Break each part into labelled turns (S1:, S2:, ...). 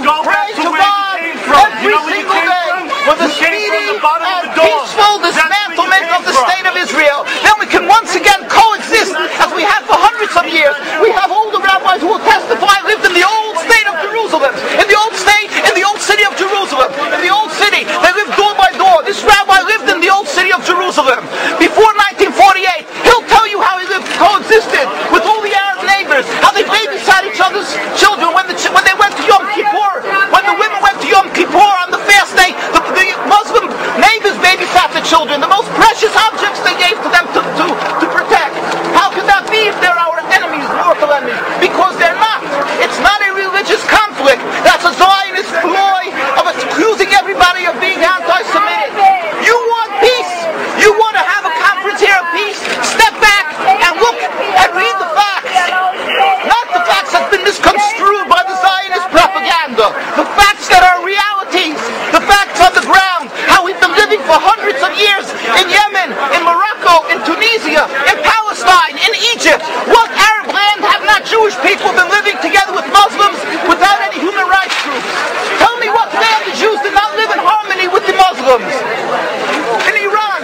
S1: pray to God every single day for the speedy and peaceful dismantlement of the state of Israel. Then we can once again coexist as we have for hundreds of years. We have older rabbis who will testify lived in the old state of Jerusalem, in the old state, in the old city of Jerusalem, in the old city. They lived door by door. This rabbi lived in the old city of Jerusalem before 1948. He'll tell you how he lived, coexisted with all the Arab neighbors, how they babysat each other's children when they went to Yom Kippur, when the women went to Yom Kippur on the fast day, the Muslim neighbors babysat the children, the most precious objects they gave to them to protect. How could that be if they're our enemies, mortal enemies? Because they're not. It's not a religious conflict. That's a Zionist ploy of accusing everybody of being anti-Semitic. You want peace? You want to have a conference here of peace? Step back and look and read the facts. Not the facts that have been misconstrued by the Zionist propaganda. The facts that are realities. The facts on the ground. How we've been living for hundreds of years in Yemen, in Morocco, in Tunisia, in Palestine, in Egypt. What Arab land have not Jewish people been living together with Muslims without any human rights groups? Tell me what land the Jews did not live in harmony with the Muslims. In Iran,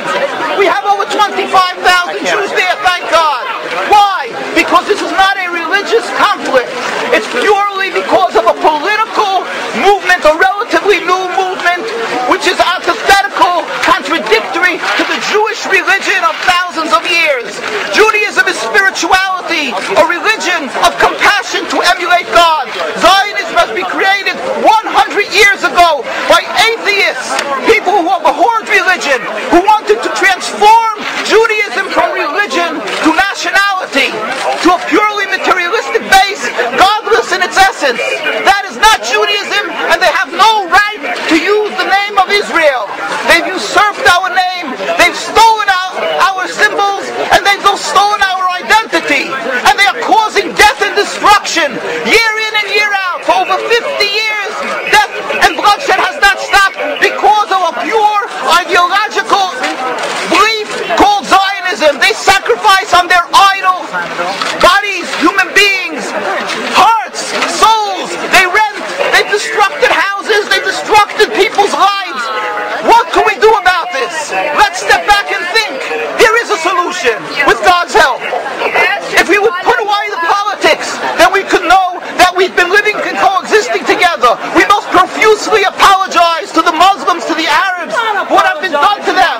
S1: we have over 25,000 Jews there, thank God. Why? Because this is not a religious conflict. It's purely because of a political movement, a relatively new movement, which is antithetical, contradictory to the Jewish religion of thousands of years. Judaism is spirituality, a religion of compassion to emulate God. Zionism has been created 100 years ago by atheists, people who have abhorred religion, who wanted to transform Judaism from religion to nationality, to a purely materialistic base, godless in its essence. That is not Judaism, and they have no right to use the name of Israel. They've usurped our name, they've stolen our symbols, and they've stolen our identity. And they are causing death and destruction year in and year out. For over 50 years, death and bloodshed has not stopped because of a pure ideological belief called Zionism. They sacrifice on their idol bodies, human beings, hearts, souls. They rent, they've destructed houses, they've destructed people's lives. What can we do about this? Let's step back and think. There is a solution with God's help. If we would put away the politics, then we could know that we've been living and coexisting together. We most profusely apologize to the Muslims, to the Arabs, what have been done to them.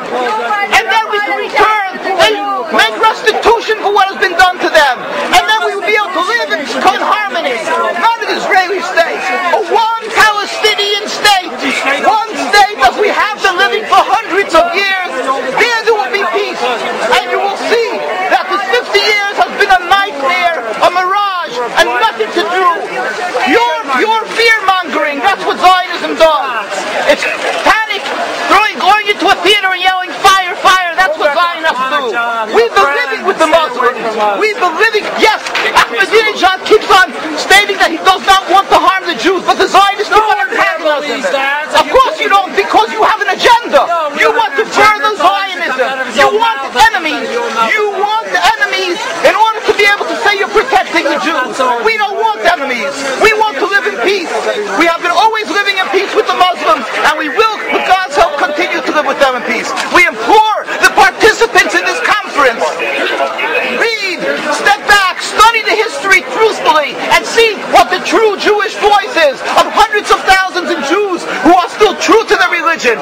S1: And then we can return and make restitution for what has been done to them. And then we will be able to live in harmony. Not an Israeli state, a one Palestinian state. One state as we have been living for hundreds of years. There will be peace. And you will see that this 50 years has been a nightmare, a mirage, and nothing to do. Your fear-mongering, that's what Zionism does. It's panic, going into a theater and yelling, fire, fire, that's what Zionists do. We've been living with the Muslims. We've been living, yes, Ahmadinejad keeps on stating that he does not want to harm the Jews, but the Zionists don't want to antagonize them. Of course you don't, because you have an agenda. You want to further Zionism. You want enemies. You want enemies in order to be able to say you're protecting the Jews. We don't want enemies. We want to live in peace. We have been always living in peace with the Muslims, and we will, with God's help, continue to live with them in peace. We implore the participants in this conference, read, step back, study the history truthfully, and see what the true Jewish voice is of hundreds of thousands of Jews who are still true to their religion.